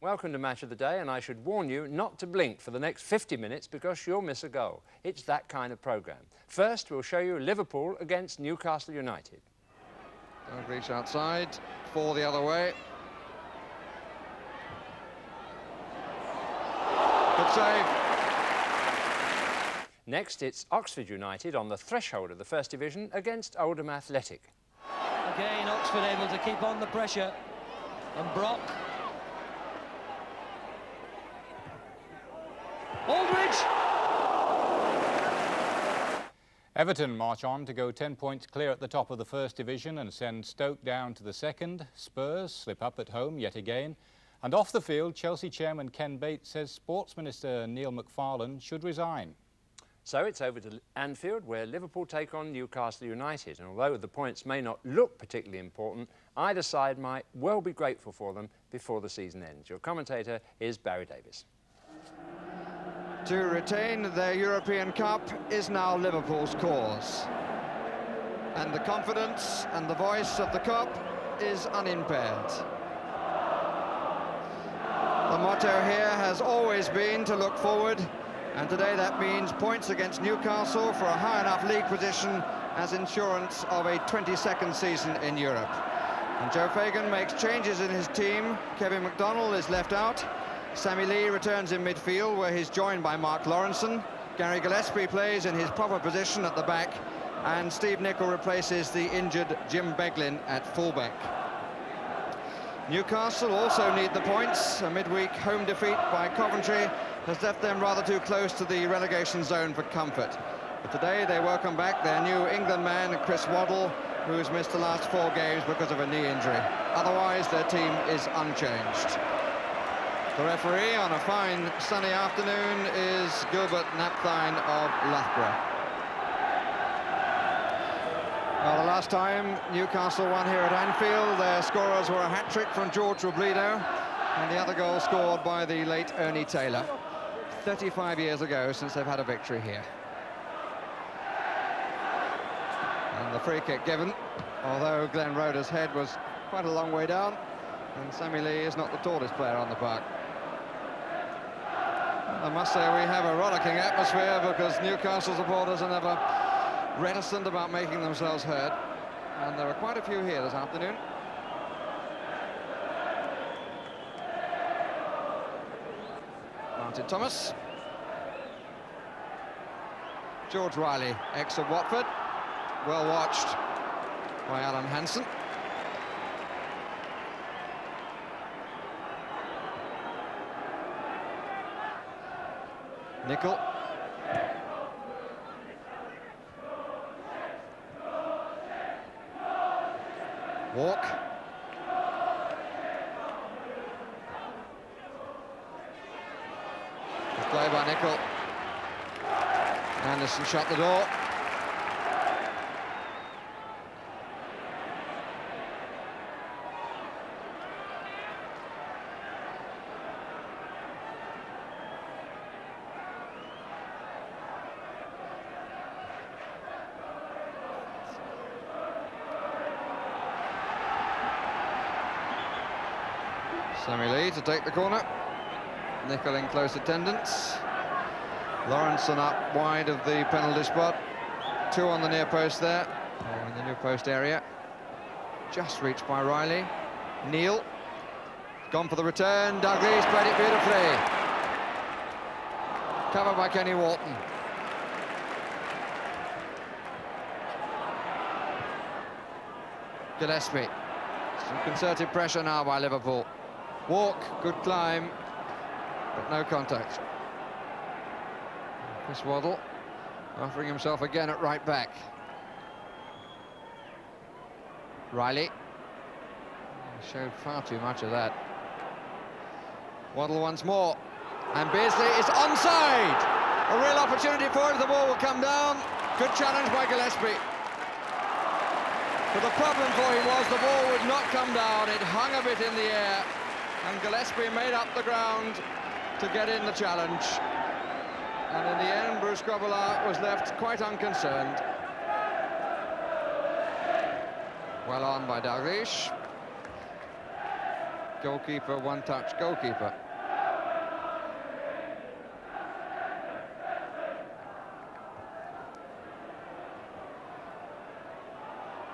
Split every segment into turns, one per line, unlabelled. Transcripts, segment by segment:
Welcome to Match of the Day, and I should warn you not to blink for the next 50 minutes because you'll miss a goal. It's that kind of programme. First, we'll show you Liverpool against Newcastle United.
Don't reach outside, fall the other way. Good save.
Next, it's Oxford United on the threshold of the First Division against Oldham Athletic.
Again, Oxford able to keep on the pressure. And Brock. Aldridge!
Everton march on to go 10 points clear at the top of the First Division and send Stoke down to the second. Spurs slip up at home yet again. And off the field, Chelsea chairman Ken Bates says Sports Minister Neil McFarlane should resign.
So it's over to Anfield, where Liverpool take on Newcastle United. And although the points may not look particularly important, either side might well be grateful for them before the season ends. Your commentator is Barry Davis.
To retain their European Cup is now Liverpool's cause. And the confidence and the voice of the Cup is unimpaired. The motto here has always been to look forward, and today that means points against Newcastle for a high enough league position as insurance of a 22nd season in Europe. And Joe Fagan makes changes in his team. Kevin McDonald is left out. Sammy Lee returns in midfield, where he's joined by Mark Lawrenson. Gary Gillespie plays in his proper position at the back, and Steve Nicol replaces the injured Jim Beglin at fullback. Newcastle also need the points. A midweek home defeat by Coventry has left them rather too close to the relegation zone for comfort. But today they welcome back their new England man, Chris Waddle, who's missed the last 4 games because of a knee injury. Otherwise, their team is unchanged. The referee on a fine sunny afternoon is Gilbert Napthine of Loughborough. Well, the last time Newcastle won here at Anfield, their scorers were a hat-trick from George Robledo and the other goal scored by the late Ernie Taylor. 35 years ago since they've had a victory here. And the free kick given, although Glenn Roeder's head was quite a long way down, and Sammy Lee is not the tallest player on the park. I must say we have a rollicking atmosphere because Newcastle supporters are never reticent about making themselves heard, and there are quite a few here this afternoon. Martin Thomas. George Riley, ex of Watford, well watched by Alan Hansen. Nicol. Walk. Good play by Nicol. Anderson shut the door. Sammy Lee to take the corner. Nicol in close attendance. Lawrenson up wide of the penalty spot. 2 on the near post there, or in the near post area. Just reached by Riley. Neil. Gone for the return. Douglas played it beautifully. Covered by Kenny Walton. Gillespie. Some concerted pressure now by Liverpool. Walk, good climb, but no contact. Chris Waddle offering himself again at right back. Riley showed far too much of that. Waddle once more, and Beardsley is onside. A real opportunity for it. The ball will come down. Good challenge by Gillespie. But the problem for him was the ball would not come down. It hung a bit in the air, and Gillespie made up the ground to get in the challenge. And in the end, Bruce Grobbelaar was left quite unconcerned. Well on by Dalglish. Goalkeeper, one-touch goalkeeper.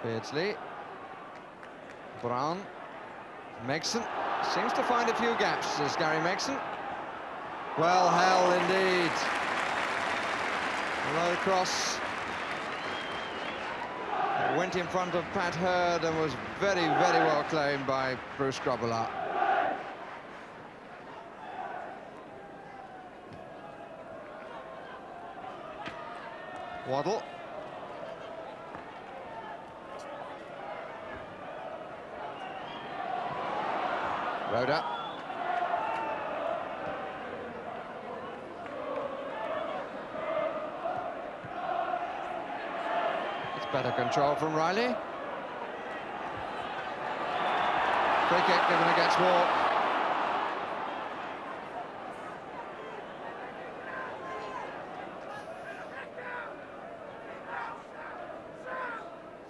Beardsley. Brown. Megson seems to find a few gaps, as Gary Megson. Well held indeed. Low cross. It went in front of Pat Hurd and was very, very well claimed by Bruce Grobbelaar. Waddle. Rhoda. It's better control from Riley. Free kick given against Walk.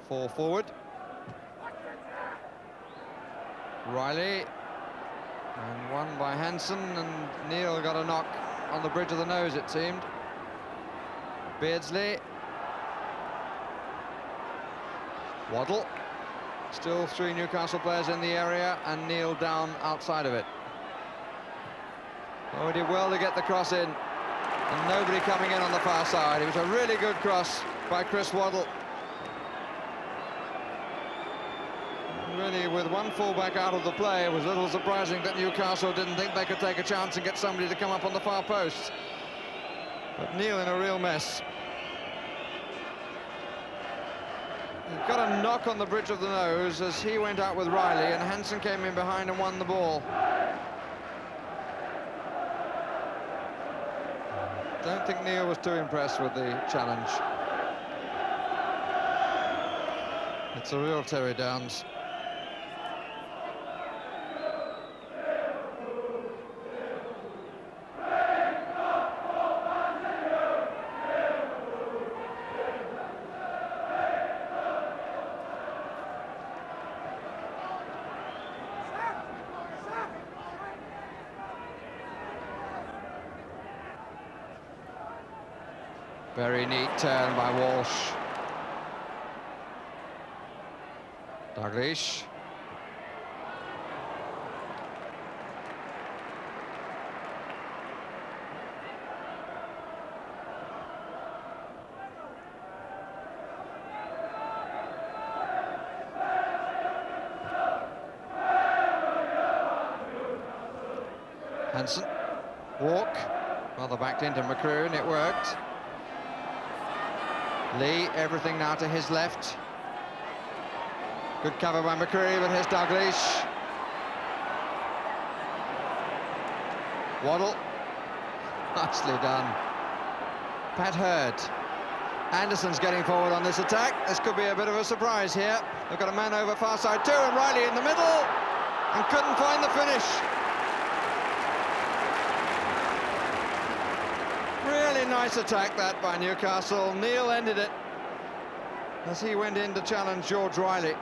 Four forward. Riley. And one by Hansen, and Neil got a knock on the bridge of the nose, it seemed. Beardsley. Waddle. Still three Newcastle players in the area, and Neil down outside of it. Oh, he did well to get the cross in, and nobody coming in on the far side. It was a really good cross by Chris Waddle. Really, with one fullback out of the play, it was a little surprising that Newcastle didn't think they could take a chance and get somebody to come up on the far post. But Neil in a real mess. He got a knock on the bridge of the nose as he went out with Riley, and Hansen came in behind and won the ball. Don't think Neil was too impressed with the challenge. It's a real Terry Downs. Very neat turn by Walsh. Dalglish. Hansen. Walk. Rather backed into McCroon, it worked. Lee, everything now to his left. Good cover by McCreary, but here's Dalglish. Waddle. Nicely done. Pat Hurd. Anderson's getting forward on this attack. This could be a bit of a surprise here. They've got a man over far side too, and Riley in the middle, and couldn't find the finish. Really nice attack that by Newcastle. Neil ended it as he went in to challenge George Riley.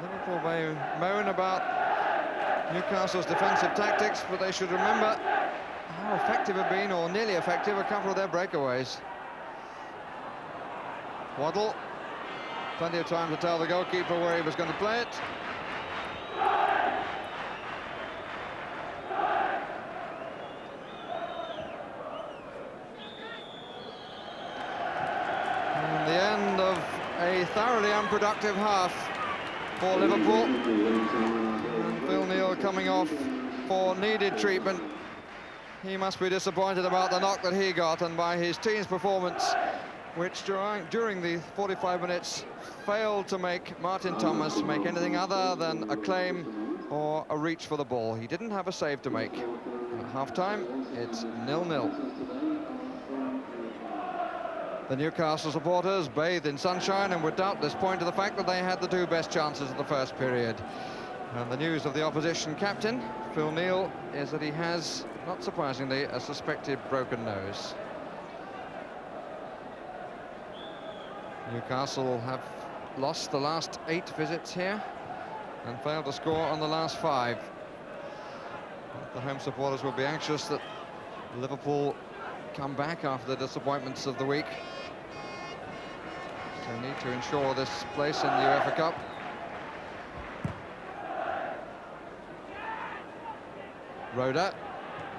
Liverpool may moan about Newcastle's defensive tactics, but they should remember how effective have been, or nearly effective, a couple of their breakaways. Waddle, plenty of time to tell the goalkeeper where he was going to play it. And the end of a thoroughly unproductive half for Liverpool. And Phil Neal coming off for needed treatment. He must be disappointed about the knock that he got, and by his team's performance, which during the 45 minutes failed to make Martin Thomas make anything other than a claim or a reach for the ball. He didn't have a save to make. And at half-time, it's 0-0. The Newcastle supporters bathed in sunshine and would doubtless point to the fact that they had the 2 best chances of the first period. And the news of the opposition captain, Phil Neal, is that he has, not surprisingly, a suspected broken nose. Newcastle have lost the last 8 visits here and failed to score on the last 5. The home supporters will be anxious that Liverpool come back after the disappointments of the week. So need to ensure this place in the UEFA Cup. Roda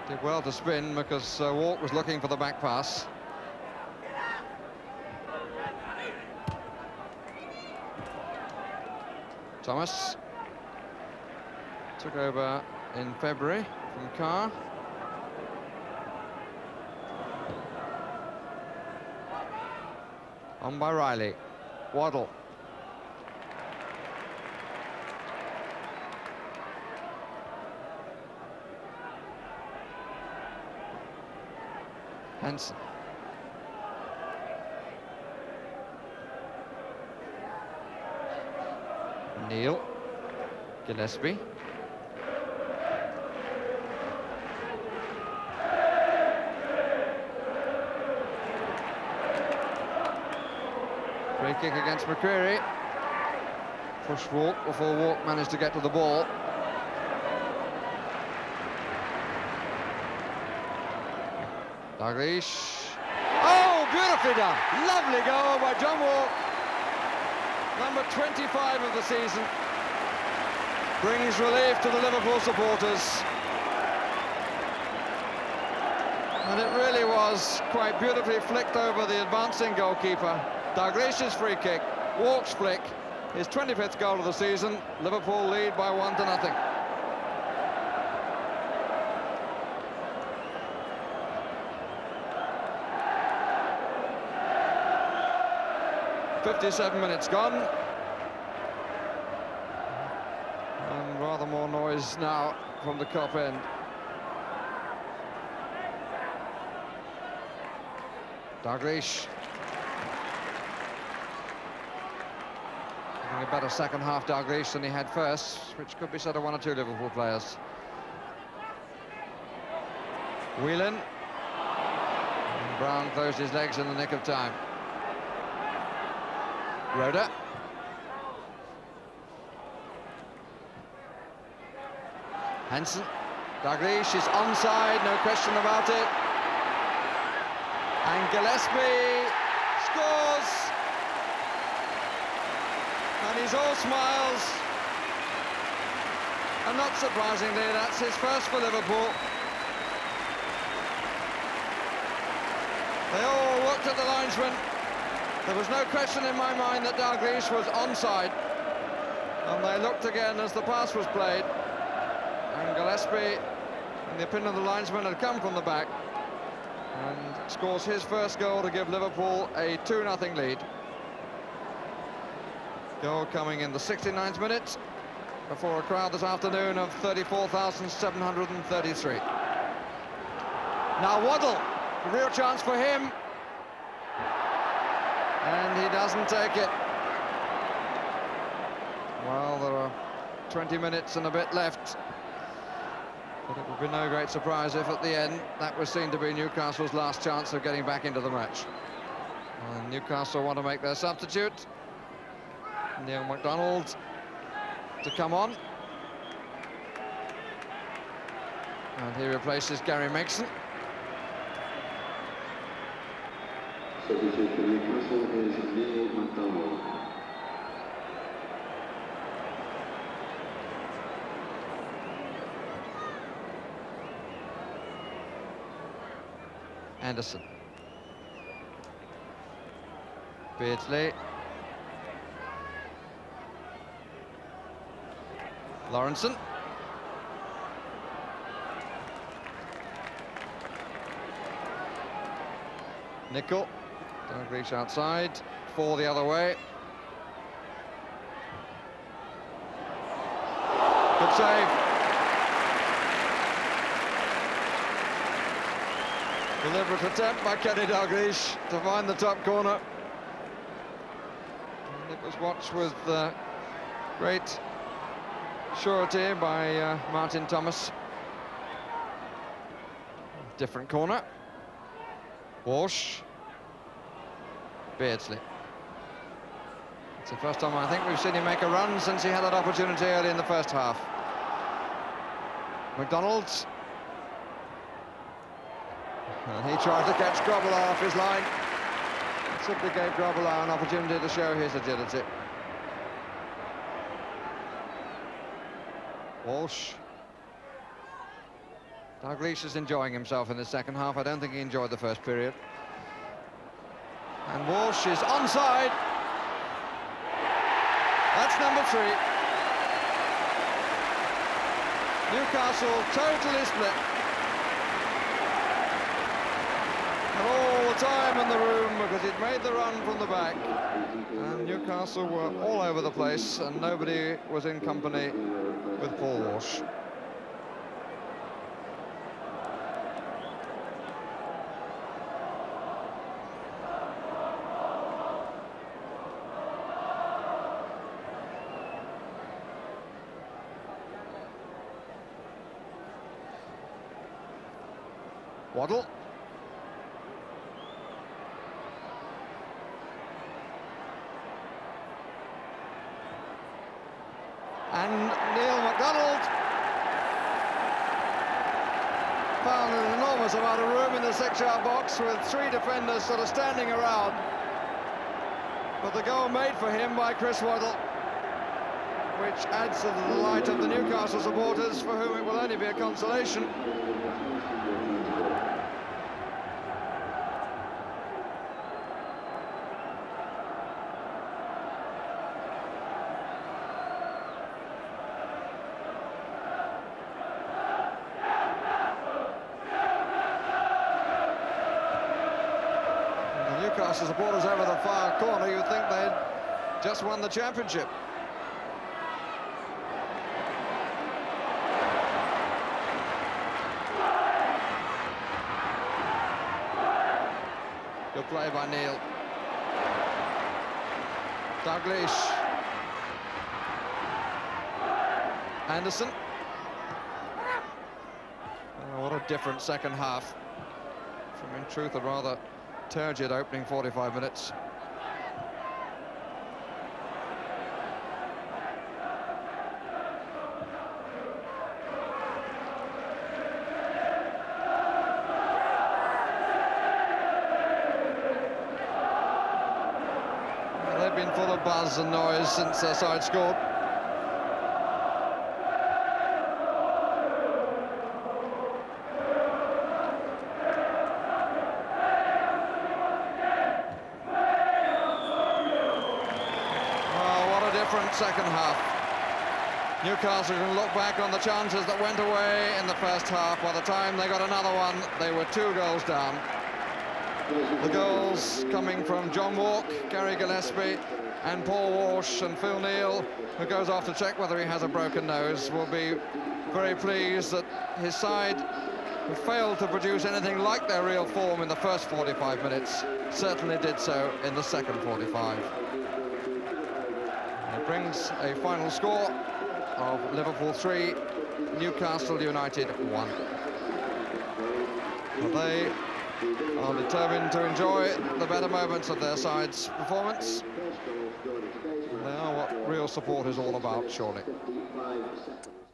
did well to spin because Walk was looking for the back pass. Thomas took over in February from Carr. On by Riley. Waddle. Hansen. Neal. Gillespie. Free kick against McCreary. Push Walk before Walk managed to get to the ball. Dalglish. Oh, beautifully done. Lovely goal by John Walk. Number 25 of the season. Brings relief to the Liverpool supporters. And it really was quite beautifully flicked over the advancing goalkeeper. Dalglish's free kick, Walk's flick, his 25th goal of the season. Liverpool lead by 1-0. "57 minutes gone, and rather more noise now from the Kop end. Dalglish having a better second half, Dalglish, than he had first, which could be said of 1 or 2 Liverpool players. Whelan. And Brown closed his legs in the nick of time. Roda. Hansen. Dalglish is onside, no question about it. And Gillespie scores. And he's all smiles. And not surprisingly, that's his first for Liverpool. They all looked at the linesman. There was no question in my mind that Dalglish was onside. And they looked again as the pass was played. And Gillespie, in the opinion of the linesman, had come from the back and scores his first goal to give Liverpool a 2-0 lead. Goal coming in the 69th minute before a crowd this afternoon of 34,733. Now Waddle, a real chance for him. And he doesn't take it. Well, there are 20 minutes and a bit left. But it would be no great surprise if at the end that was seen to be Newcastle's last chance of getting back into the match. And Newcastle want to make their substitute. Neil MacDonald to come on. And he replaces Gary Megson.
Substitute for Newcastle is Neil MacDonald.
Anderson. Beardsley. Lawrenson. Nicol. Dalglish outside. 4 the other way. Good save. Deliberate attempt by Kenny Dalglish to find the top corner. And it was watched with great surety by Martin Thomas. Different corner. Walsh. Beardsley. It's the first time I think we've seen him make a run since he had that opportunity early in the first half. McDonald's. And he tried to catch Grobbelaar off his line. Simply gave Grobbelaar an opportunity to show his agility. Walsh. Dalglish is enjoying himself in the second half. I don't think he enjoyed the first period. And Walsh is onside. That's number 3. Newcastle totally split. And all the time in the room because he'd made the run from the back. And Newcastle were all over the place and nobody was in company with Paul Walsh. Waddle. And Neil MacDonald found an enormous amount of room in the 6-yard box with 3 defenders sort of standing around. But the goal made for him by Chris Waddle, which adds to the delight of the Newcastle supporters, for whom it will only be a consolation. Newcastle supporters over the far corner, you'd think they'd just won the championship. Good play by Neil. Dalglish. Anderson. Oh, what a different second half from, in truth, a rather turgid opening 45 minutes. Well, they've been full of buzz and noise since their side scored. Second half. Newcastle can look back on the chances that went away in the first half. By the time they got another one, they were 2 goals down. The goals coming from John Walk, Gary Gillespie and Paul Walsh, and Phil Neal, who goes off to check whether he has a broken nose, will be very pleased that his side, who failed to produce anything like their real form in the first 45 minutes, certainly did so in the second 45. It brings a final score of Liverpool 3, Newcastle United 1. They are determined to enjoy the better moments of their side's performance. They are what real support is all about, surely.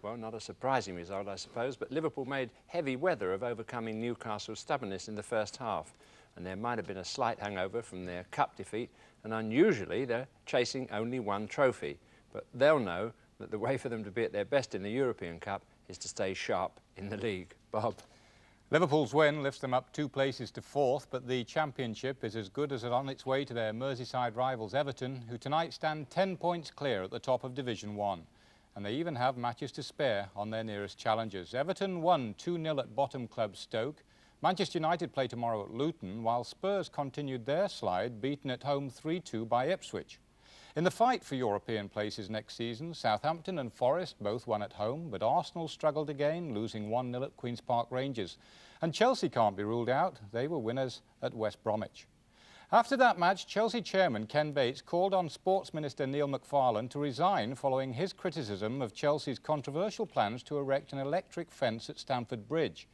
Well, not a surprising result, I suppose, but Liverpool made heavy weather of overcoming Newcastle's stubbornness in the first half. And there might have been a slight hangover from their cup defeat, and unusually they're chasing only 1 trophy. But they'll know that the way for them to be at their best in the European Cup is to stay sharp in the league. Bob?
Liverpool's win lifts them up 2 places to 4th, but the championship is as good as on its way to their Merseyside rivals Everton, who tonight stand 10 points clear at the top of Division 1. And they even have matches to spare on their nearest challengers. Everton won 2-0 at bottom club Stoke. Manchester United play tomorrow at Luton, while Spurs continued their slide, beaten at home 3-2 by Ipswich. In the fight for European places next season, Southampton and Forest both won at home, but Arsenal struggled again, losing 1-0 at Queen's Park Rangers. And Chelsea can't be ruled out. They were winners at West Bromwich. After that match, Chelsea chairman Ken Bates called on Sports Minister Neil McFarlane to resign following his criticism of Chelsea's controversial plans to erect an electric fence at Stamford Bridge.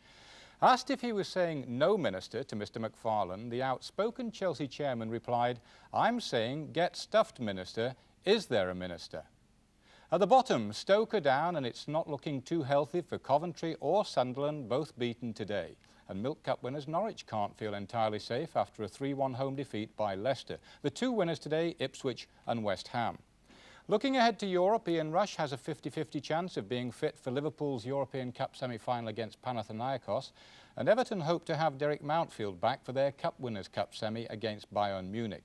Asked if he was saying no minister to Mr McFarlane, the outspoken Chelsea chairman replied, "I'm saying get stuffed, minister. Is there a minister?" At the bottom, Stoke are down and it's not looking too healthy for Coventry or Sunderland, both beaten today. And Milk Cup winners Norwich can't feel entirely safe after a 3-1 home defeat by Leicester. The two winners today, Ipswich and West Ham. Looking ahead to Europe, Ian Rush has a 50-50 chance of being fit for Liverpool's European Cup semi-final against Panathinaikos, and Everton hope to have Derek Mountfield back for their Cup Winners' Cup semi against Bayern Munich.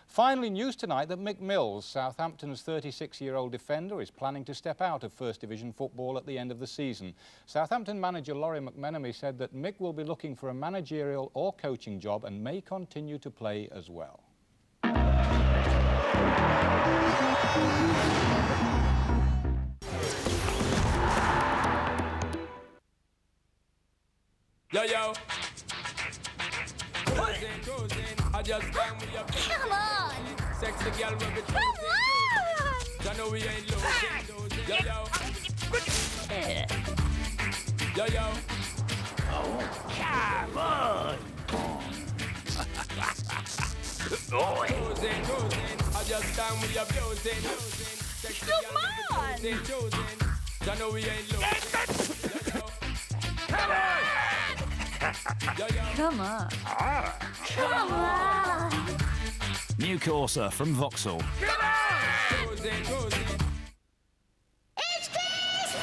Finally, news tonight that Mick Mills, Southampton's 36-year-old defender, is planning to step out of First Division football at the end of the season. Southampton manager Laurie McMenemy said that Mick will be looking for a managerial or coaching job and may continue to play as well.
Yo, yo. I just bang with your
Come on!
sexy girl with the
Come on!
I know we ain't losing. Yo, yo. Yo, yo.
Come on!
I just bang with your music. Sexy girl with the choosing. I know we ain't losing. Yo, yo.
Come on! Come on!
New Corsa from Vauxhall.
It's Christmas!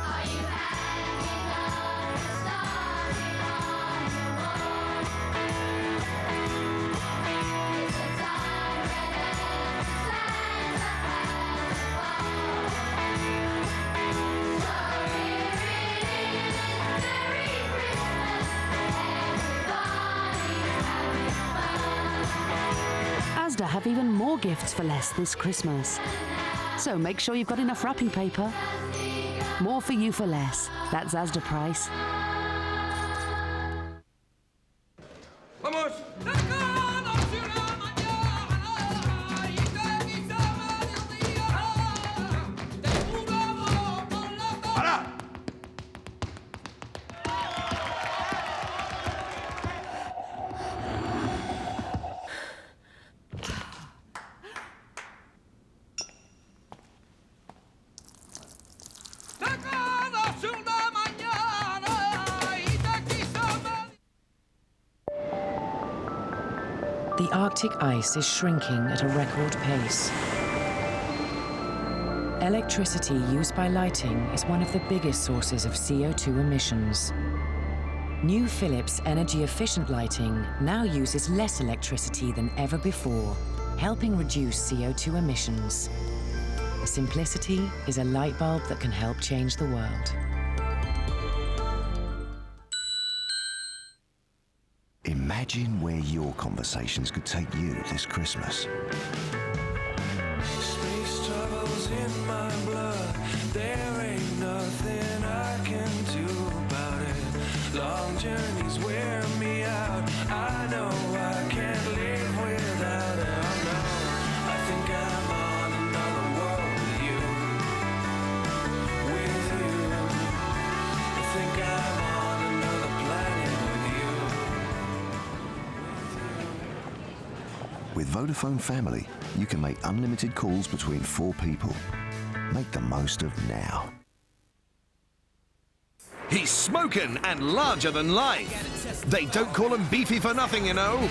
Are you hanging on or starting on your own? It's a time when every Santa has a ball. So here it is, Merry Christmas, everybody's having fun.
Asda have even more gifts for less this Christmas. So make sure you've got enough wrapping paper. More for you for less. That's Asda price.
Vamos.
The Arctic ice is shrinking at a record pace. Electricity used by lighting is one of the biggest sources of CO2 emissions. New Philips energy-efficient lighting now uses less electricity than ever before, helping reduce CO2 emissions. Simplicity is a light bulb that can help change the world.
Imagine where your conversations could take you this Christmas.
Space travels in my blood. There ain't nothing I can do about it. Long journeys wear me out. I know I can't live without it. Oh no, I think I'm on another world with you. With you. I think I'm on another planet with you.
With Vodafone Family, you can make unlimited calls between 4 people. Make the most of now.
He's smoking and larger than life. They don't call him beefy for nothing, you know.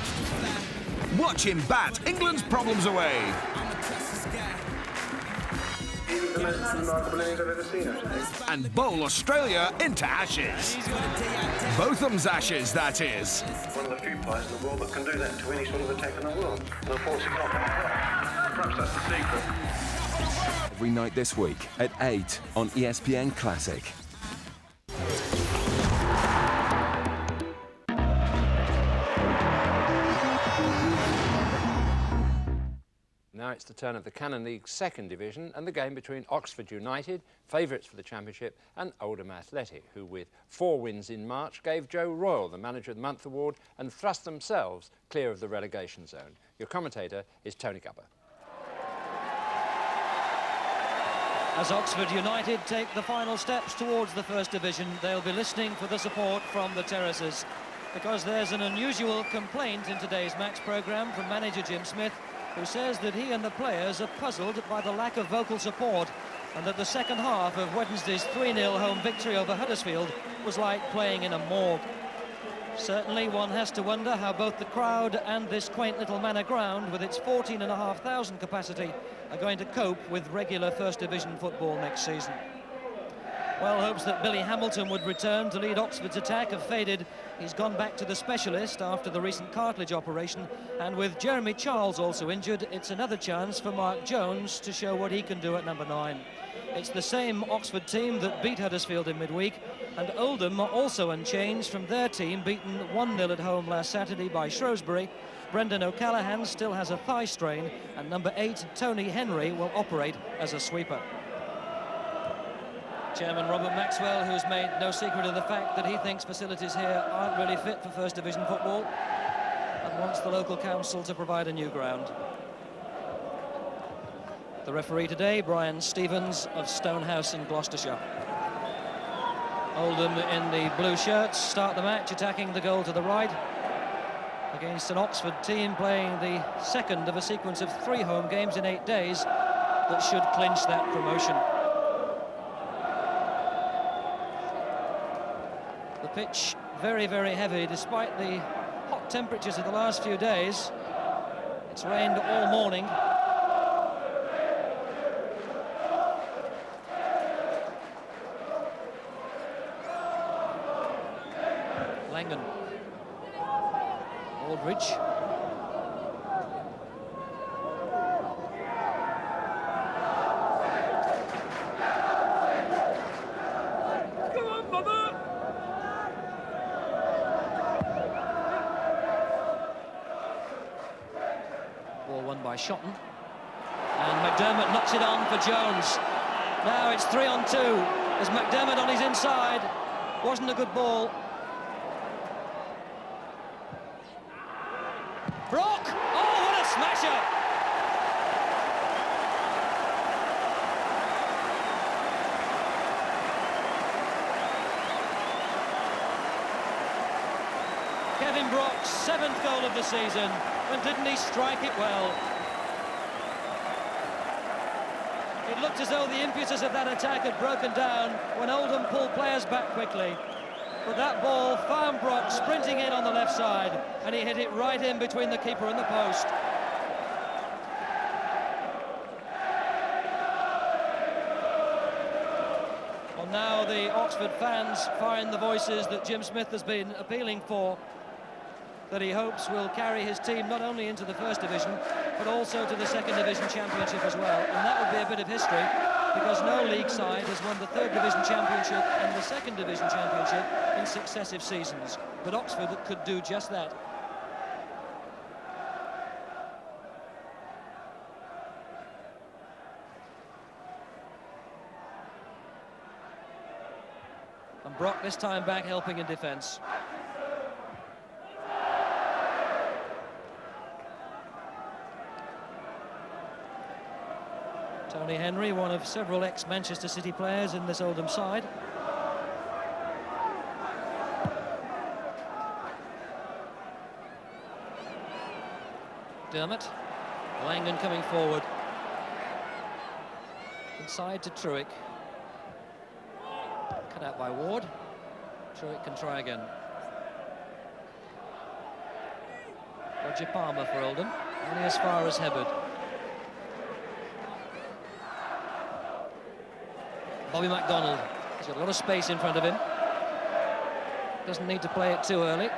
Watch him bat England's problems away.
He's the most remarkable innings I've ever seen, actually.
And bowl Australia into ashes. Botham's ashes, that is.
One of the few players in the world that can do that to any sort of attack in the world. And unfortunately, perhaps that's the secret.
Every night this week at 8 on ESPN Classic.
Now now it's the turn of the Cannon League second division and the game between Oxford United, favourites for the championship, and Oldham Athletic, who with 4 wins in March gave Joe Royal the Manager of the Month award and thrust themselves clear of the relegation zone. Your commentator is Tony Gubber.
As Oxford United take the final steps towards the first division, they'll be listening for the support from the terraces, because there's an unusual complaint in today's match programme from manager Jim Smith, who says that he and the players are puzzled by the lack of vocal support and that the second half of Wednesday's 3-0 home victory over Huddersfield was like playing in a morgue. Certainly one has to wonder how both the crowd and this quaint little manor ground with its 14,500 capacity are going to cope with regular First Division football next season. Well, hopes that Billy Hamilton would return to lead Oxford's attack have faded. He's gone back to the specialist after the recent cartilage operation, and with Jeremy Charles also injured, it's another chance for Mark Jones to show what he can do at number 9. It's the same Oxford team that beat Huddersfield in midweek, and Oldham are also unchanged from their team, beaten 1-0 at home last Saturday by Shrewsbury. Brendan O'Callaghan still has a thigh strain, and number 8, Tony Henry, will operate as a sweeper. Chairman Robert Maxwell, who's made no secret of the fact that he thinks facilities here aren't really fit for First Division football and wants the local council to provide a new ground. The referee today, Brian Stevens of Stonehouse in Gloucestershire. Oldham in the blue shirts start the match attacking the goal to the right against an Oxford team playing the second of a sequence of 3 home games in 8 days that should clinch that promotion. The pitch very, very heavy despite the hot temperatures of the last few days. It's rained all morning. Langan. Aldridge. Ball won by Shotton. And McDermott knocks it on for Jones. Now it's 3-on-2. There's McDermott on his inside. Wasn't a good ball. Brock! Oh, what a smasher! Kevin Brock's 7th goal of the season, and didn't he strike it well? It looked as though the impetus of that attack had broken down when Oldham pulled players back quickly. But that ball found Brock sprinting in on the left side, and he hit it right in between the keeper and the post. Well, now the Oxford fans find the voices that Jim Smith has been appealing for, that he hopes will carry his team not only into the First Division, but also to the Second Division Championship as well. And that would be a bit of history, because no league side has won the Third Division Championship and the Second Division Championship in successive seasons. But Oxford could do just that. And Brock this time back helping in defence. Tony Henry, one of several ex-Manchester City players in this Oldham side. Dermott. Langan coming forward. Inside to Truick. Cut out by Ward. Truick can try again. Roger Palmer for Oldham. Only as far as Hebbard. Bobby MacDonald. He's got a lot of space in front of him. Doesn't need to play it too early.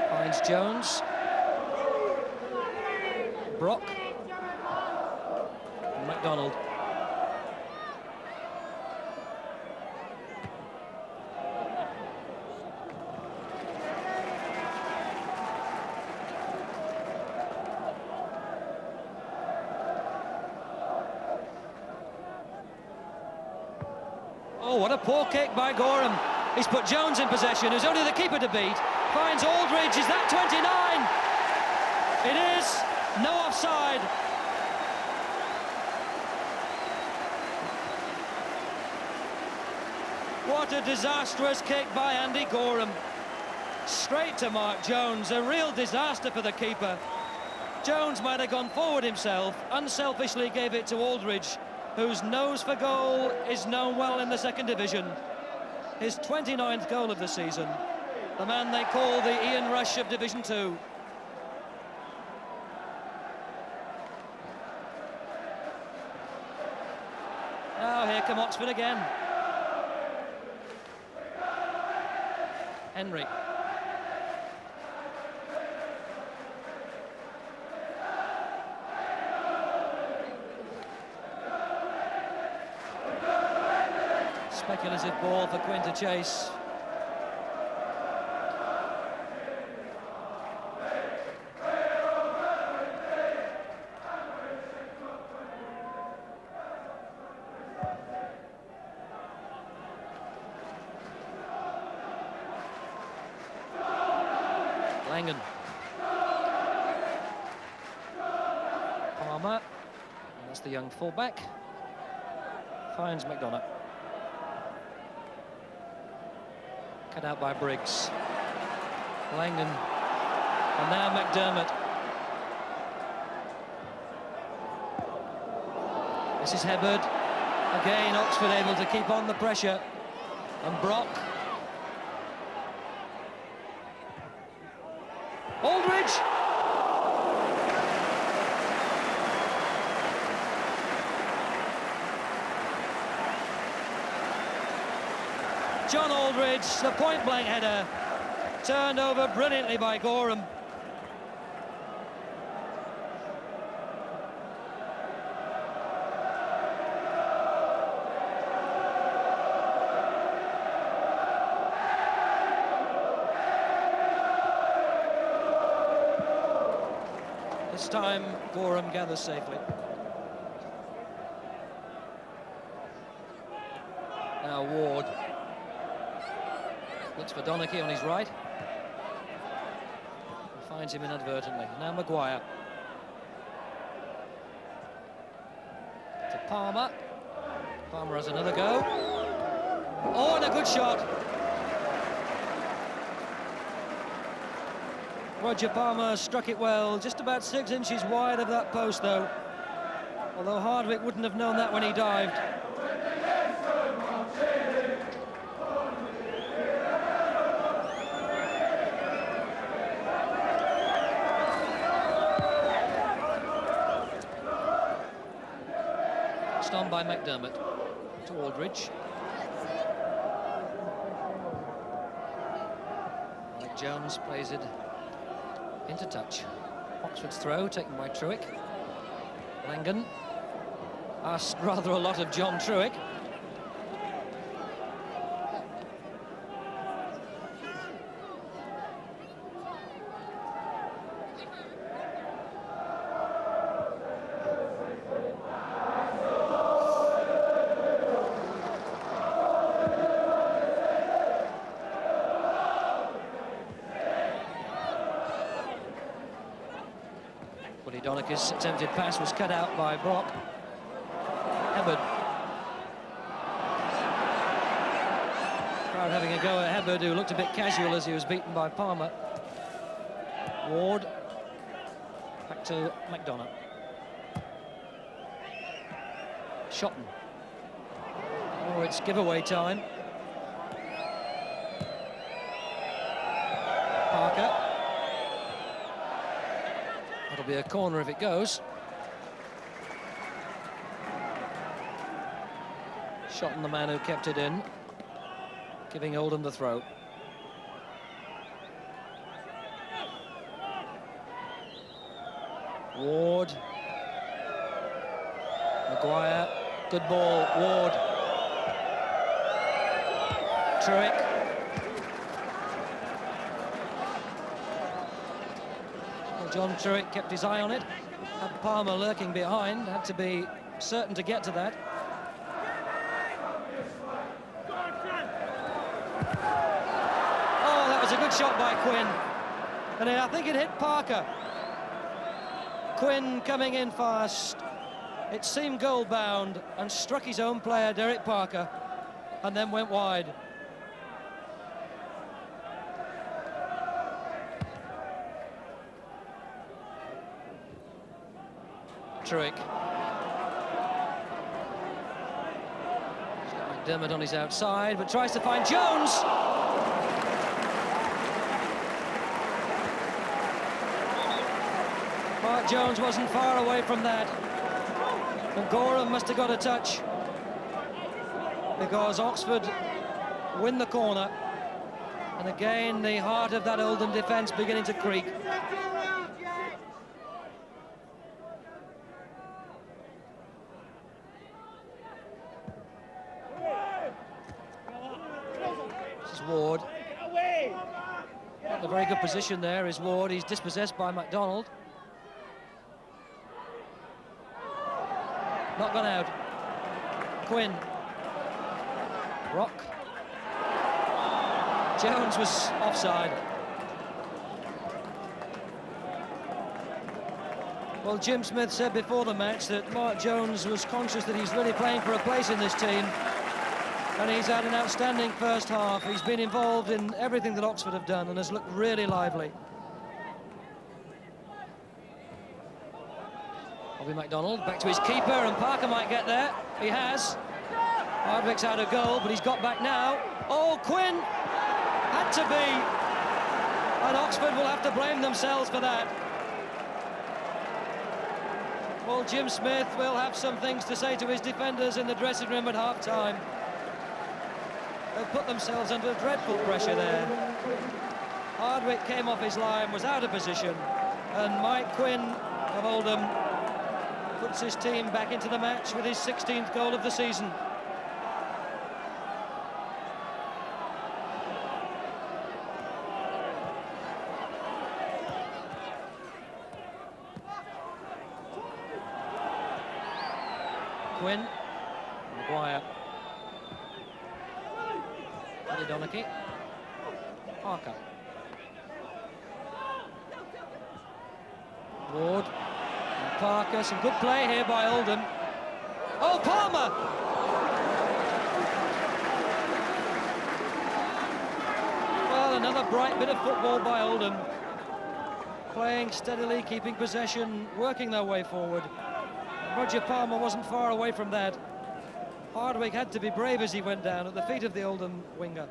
Finds Jones. Brock. And MacDonald. Oh, what a poor kick by Gorham. He's put Jones in possession, who's only the keeper to beat. Finds Aldridge, is that 29? It is, no offside. What a disastrous kick by Andy Gorham. Straight to Mark Jones, a real disaster for the keeper. Jones might have gone forward himself, unselfishly gave it to Aldridge, whose nose for goal is known well in the second division. His 29th goal of the season. The man they call the Ian Rush of Division 2. Now here come Oxford again. Henry. Speculative ball for Quinn to chase. Langan. Palmer. And that's the young fullback. Finds McDonough. Cut out by Briggs. Langan. And now McDermott. This is Hebbard. Again, Oxford able to keep on the pressure. And Brock. Aldridge! John Aldridge, the point-blank header, turned over brilliantly by Gorham. This time, Gorham gathers safely. Now Ward. Looks for Donachie on his right. Finds him inadvertently. Now Maguire. To Palmer. Palmer has another go. Oh, and a good shot. Roger Palmer struck it well, just about 6 inches wide of that post, though. Although Hardwick wouldn't have known that when he dived. On by McDermott to Aldridge. Mike Jones plays it into touch. Oxford's throw taken by Truick. Langan asked rather a lot of John Truick. Donachie's attempted pass was cut out by Brock. Hebbard. Crowd having a go at Hebbard, who looked a bit casual as he was beaten by Palmer. Ward. Back to McDonough. Shotton. Oh, it's giveaway time. Parker. That'll be a corner if it goes. Shotton, the man who kept it in, giving Oldham the throw. Ward. Maguire. Good ball. Ward. Truick. John Truick kept his eye on it. Had Palmer lurking behind, had to be certain to get to that. Brilliant shot by Quinn. And I think it hit Parker. Quinn coming in fast. It seemed goal-bound and struck his own player, Derek Parker, and then went wide. Truick. McDermott on his outside, but tries to find Jones. Mark Jones wasn't far away from that. And Gorham must have got a touch, because Oxford win the corner. And again, the heart of that Oldham defence beginning to creak. This is Ward. Not in a very good position there is Ward. He's dispossessed by MacDonald. Not gone out. Quinn. Rock. Jones was offside. Well, Jim Smith said before the match that Mark Jones was conscious that he's really playing for a place in this team, and he's had an outstanding first half. He's been involved in everything that Oxford have done and has looked really lively. Bobby MacDonald back to his keeper, and Parker might get there. He has. Hardwick's out of goal, but he's got back now. Oh, Quinn had to be. And Oxford will have to blame themselves for that. Well, Jim Smith will have some things to say to his defenders in the dressing room at half-time. They've put themselves under dreadful pressure there. Hardwick came off his line, was out of position, and Mike Quinn of Oldham puts his team back into the match with his 16th goal of the season. Quinn, Maguire, Paddy Donachie, Parker, Ward, and Parker. Some good play here by Oldham. Oh, Palmer! Well, another bright bit of football by Oldham. Playing steadily, keeping possession, working their way forward. Roger Palmer wasn't far away from that. Hardwick had to be brave as he went down at the feet of the Oldham winger.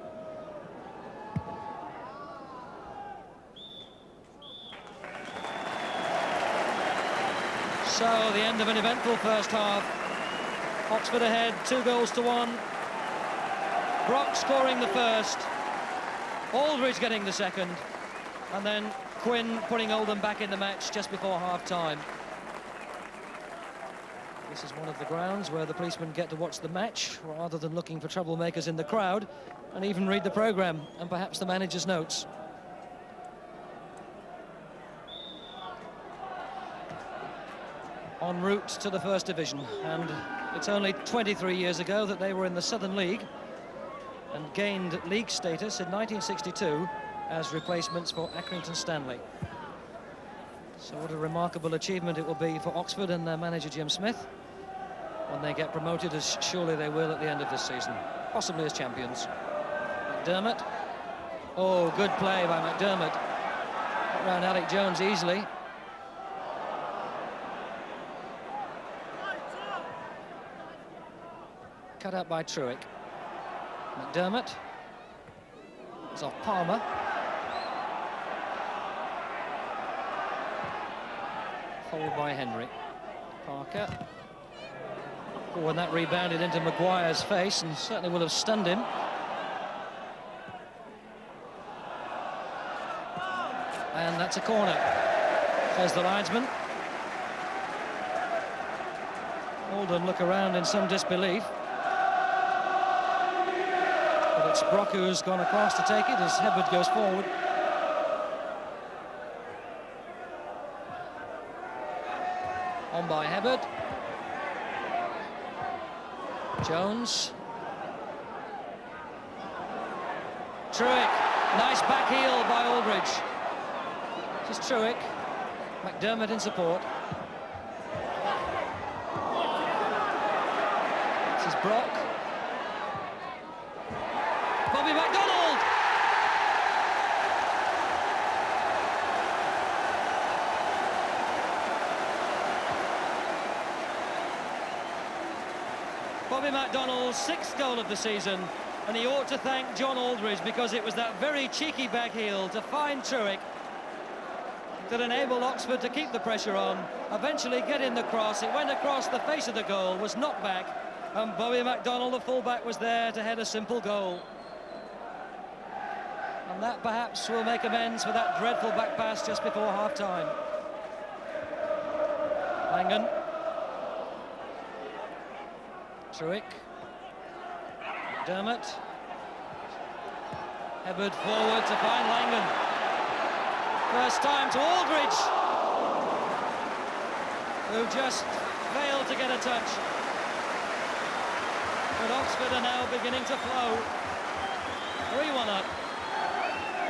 So, the end of an eventful first half. Oxford ahead, 2-1. Brock scoring the first. Aldridge getting the second. And then Quinn putting Oldham back in the match just before half-time. This is one of the grounds where the policemen get to watch the match rather than looking for troublemakers in the crowd and even read the programme and perhaps the manager's notes. En route to the First Division, and it's only 23 years ago that they were in the Southern League and gained league status in 1962 as replacements for Accrington Stanley. So what a remarkable achievement it will be for Oxford and their manager Jim Smith when they get promoted, as surely they will at the end of this season, possibly as champions. McDermott. Oh, good play by McDermott. Got round Alec Jones easily. Cut out by Truick. McDermott. It's off Palmer. Hold by Henry. Parker. Oh, and that rebounded into Maguire's face and certainly will have stunned him. And that's a corner, says the linesman. Oldham look around in some disbelief. But it's Brock who's gone across to take it as Hebert goes forward. On by Hebert. Jones. Truick. Nice back heel by Aldridge. This is Truick. McDermott in support. This is Brock. Bobby MacDonald! Bobby MacDonald's 6th goal of the season, and he ought to thank John Aldridge because it was that very cheeky back heel to find Truick that enabled Oxford to keep the pressure on, eventually get in the cross. It went across the face of the goal, was knocked back, and Bobby MacDonald, the fullback, was there to head a simple goal. And that perhaps will make amends for that dreadful back pass just before half-time. Langan. Truick. Dermott. Hibberd forward to find Langan. First time to Aldridge, who just failed to get a touch. But Oxford are now beginning to flow. 3-1 up,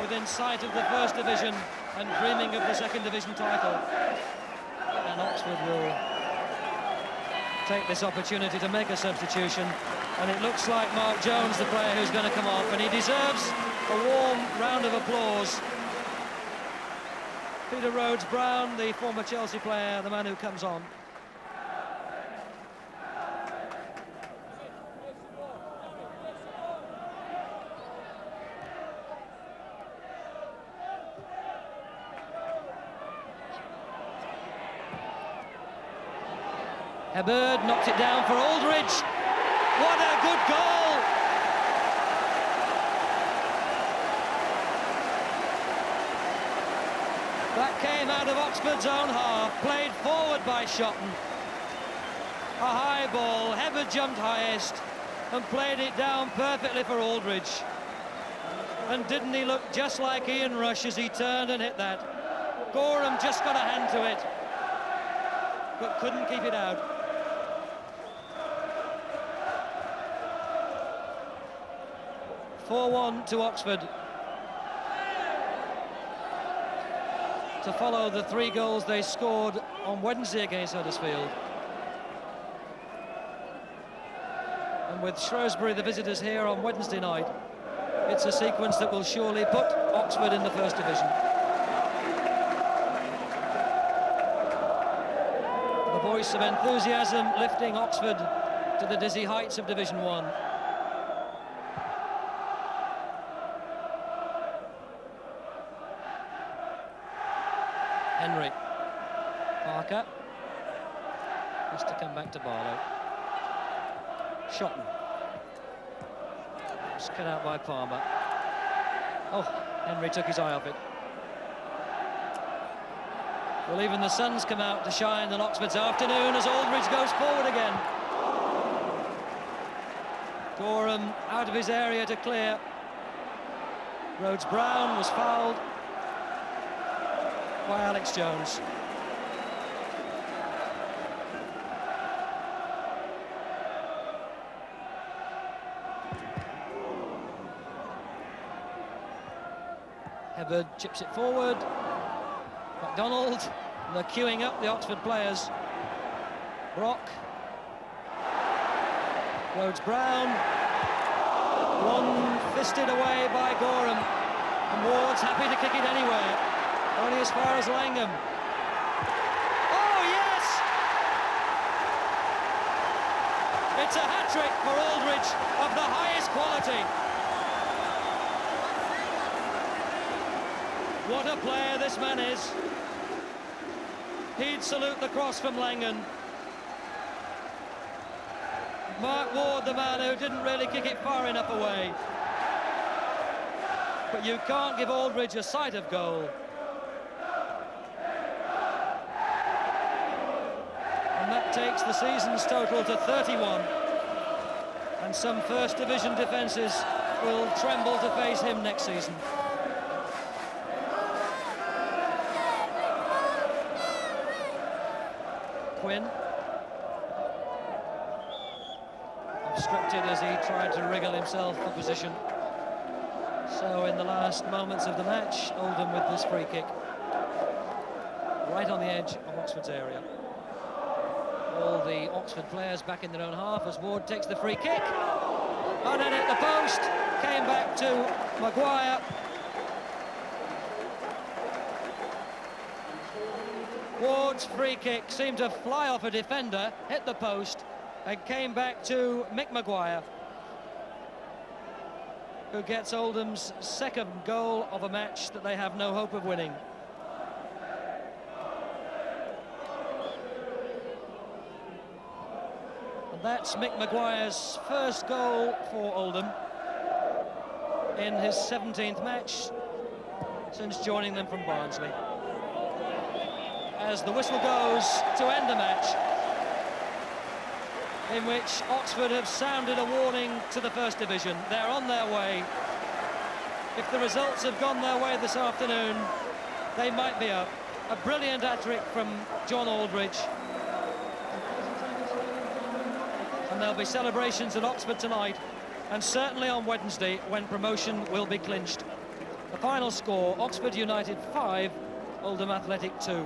within sight of the First Division and dreaming of the Second Division title. And Oxford will take this opportunity to make a substitution, and it looks like Mark Jones, the player who's going to come off, and he deserves a warm round of applause. Peter Rhodes-Brown, the former Chelsea player, the man who comes on. Hibberd knocked it down for Aldridge. What a good goal! That came out of Oxford's own half, played forward by Shotton. A high ball, Hibberd jumped highest and played it down perfectly for Aldridge. And didn't he look just like Ian Rush as he turned and hit that? Gorham just got a hand to it, but couldn't keep it out. (4-1) to Oxford, to follow the 3 goals they scored on Wednesday against Huddersfield. And with Shrewsbury, the visitors, here on Wednesday night, it's a sequence that will surely put Oxford in the First Division. The voice of enthusiasm lifting Oxford to the dizzy heights of Division 1. Henry. Parker. Has to come back to Barlow. Shotton. Just cut out by Palmer. Oh, Henry took his eye off it. Well, even the sun's come out to shine on Oxford's afternoon as Aldridge goes forward again. Gorham out of his area to clear. Rhodes-Brown was fouled by Alex Jones. Hibberd chips it forward. MacDonald, they're queuing up the Oxford players. Brock. Rhodes-Brown. One-fisted away by Gorham. And Ward's happy to kick it anywhere. Only as far as Langham. Oh, yes! It's a hat-trick for Aldridge of the highest quality. What a player this man is. He'd salute the cross from Langan. Mark Ward, the man who didn't really kick it far enough away. But you can't give Aldridge a sight of goal. And that takes the season's total to 31. And some First Division defences will tremble to face him next season. Quinn. Obstructed as he tried to wriggle himself for position. So in the last moments of the match, Oldham with this free kick. Right on the edge of Oxford's area. All the Oxford players back in their own half as Ward takes the free kick. And then at the post, came back to Maguire. Ward's free kick seemed to fly off a defender, hit the post, and came back to Mick Maguire, who gets Oldham's second goal of a match that they have no hope of winning. And that's Mick Maguire's first goal for Oldham in his 17th match since joining them from Barnsley. As the whistle goes to end the match, in which Oxford have sounded a warning to the First Division. They're on their way. If the results have gone their way this afternoon, they might be up. A brilliant hat-trick from John Aldridge. And there'll be celebrations at Oxford tonight, and certainly on Wednesday when promotion will be clinched. The final score, Oxford United 5, Oldham Athletic 2.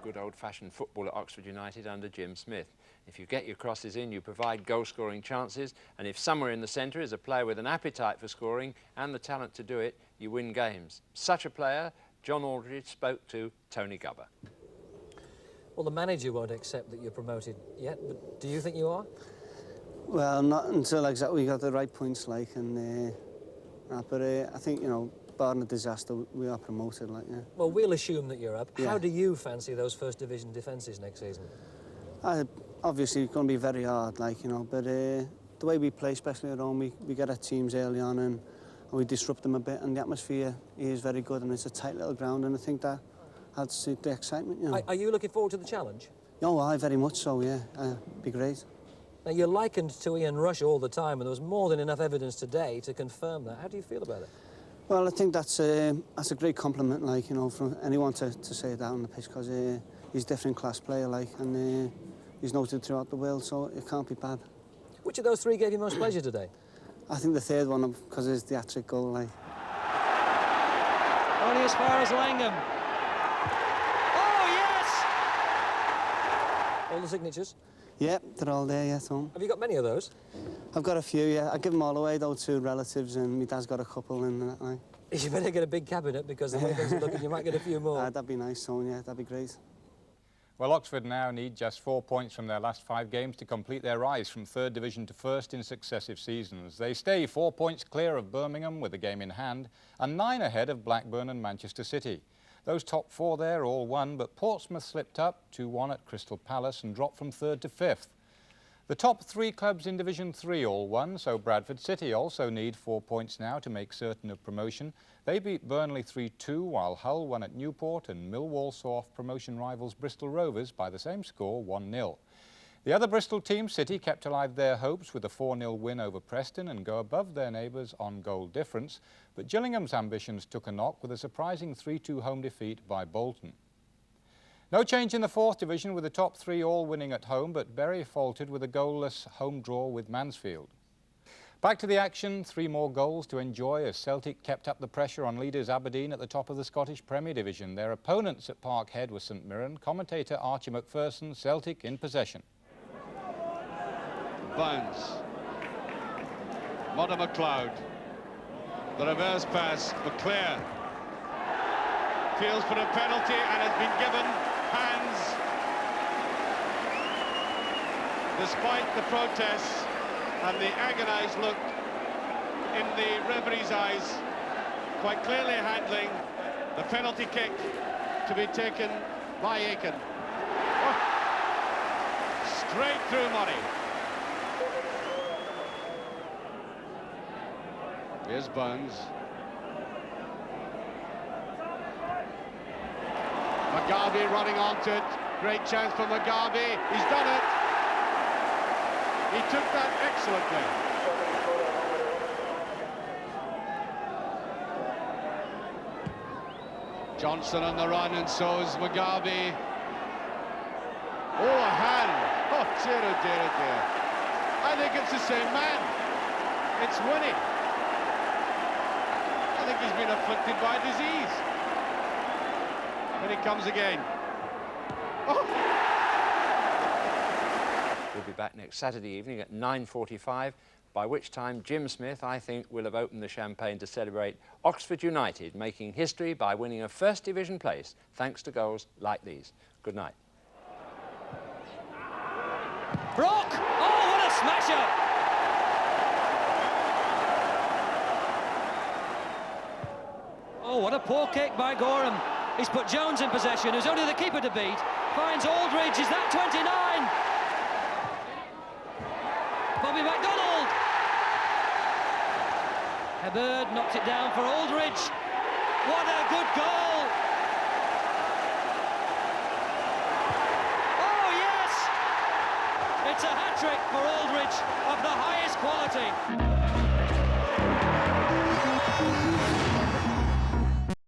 Good old-fashioned football at Oxford United under Jim Smith. If you get your crosses in, you provide goal-scoring chances, and if somewhere in the centre is a player with an appetite for scoring and the talent to do it, you win games. Such a player, John Aldridge spoke to Tony Gubber.
Well, the manager won't accept that you're promoted yet, but do you think you are?
Well, not until exactly we got the right points, like, and but I think, you know, barring a disaster, we are promoted, like, yeah.
Well, we'll assume that you're up.
Yeah.
How do you fancy those First Division defences next season?
Obviously, it's going to be very hard, like, you know, but the way we play, especially at home, we get our teams early on and we disrupt them a bit, and the atmosphere is very good, and it's a tight little ground, and I think that adds to the excitement, you know.
Are you looking forward to the challenge?
Oh, I very much so, yeah. Be great.
Now, you're likened to Ian Rush all the time, and there was more than enough evidence today to confirm that. How do you feel about it?
Well, I think that's a great compliment, like, you know, from anyone to say that on the pitch, because he's a different class player, like, and he's noted throughout the world, so it can't be bad.
Which of those three gave you most pleasure today?
I think the third one, because it's the hat-trick goal, like.
Only as far as Langham. Oh, yes! All the signatures?
Yeah, they're all there, yeah, Tom.
Have you got many of those?
I've got a few, yeah. I give them all away, though, to relatives, and my dad's got a couple and that, like.
You better get a big cabinet, because the way things are looking, you might get a few more.
That'd be nice, Tony, yeah, that'd be great.
Well, Oxford now need just 4 points from their last 5 games to complete their rise from 3rd Division to 1st in successive seasons. They stay 4 points clear of Birmingham with a game in hand, and 9 ahead of Blackburn and Manchester City. Those top 4 there all won, but Portsmouth slipped up 2-1 at Crystal Palace and dropped from 3rd to 5th. The top 3 clubs in Division 3 all won, so Bradford City also need 4 points now to make certain of promotion. They beat Burnley 3-2, while Hull won at Newport, and Millwall saw off promotion rivals Bristol Rovers by the same score, 1-0. The other Bristol team, City, kept alive their hopes with a 4-0 win over Preston and go above their neighbours on goal difference, but Gillingham's ambitions took a knock with a surprising 3-2 home defeat by Bolton. No change in the 4th Division, with the top 3 all winning at home, but Bury faltered with a goalless home draw with Mansfield. Back to the action, 3 more goals to enjoy as Celtic kept up the pressure on leaders Aberdeen at the top of the Scottish Premier Division. Their opponents at Parkhead were St Mirren. Commentator Archie McPherson, Celtic in possession.
Bounce. Modder McLeod. The reverse pass, McClare. Feels for a penalty and has been given. Hands. Despite the protests and the agonised look in the referee's eyes, quite clearly handling the penalty kick to be taken by Aiken. Oh. Straight through Murray. Here's Burns. McGarvey running onto it. Great chance for McGarvey. He's done it. He took that excellently. Johnson on the run, and so is McGarvey. Oh, a hand. Oh, dear, oh dear, oh dear. I think it's the same man. It's Winnie. I think he's been afflicted by disease. Here he comes again. Oh!
We'll be back next Saturday evening at 9:45, by which time Jim Smith, I think, will have opened the champagne to celebrate Oxford United making history by winning a First Division place thanks to goals like these. Good night.
Brock! Oh, what a smasher! Oh, what a poor kick by Gorham. He's put Jones in possession, who's only the keeper to beat. Finds Aldridge, is that 29? Bobby MacDonald! Heberd knocked it down for Aldridge. What a good goal! Oh, yes! It's a hat-trick for Aldridge of the highest quality.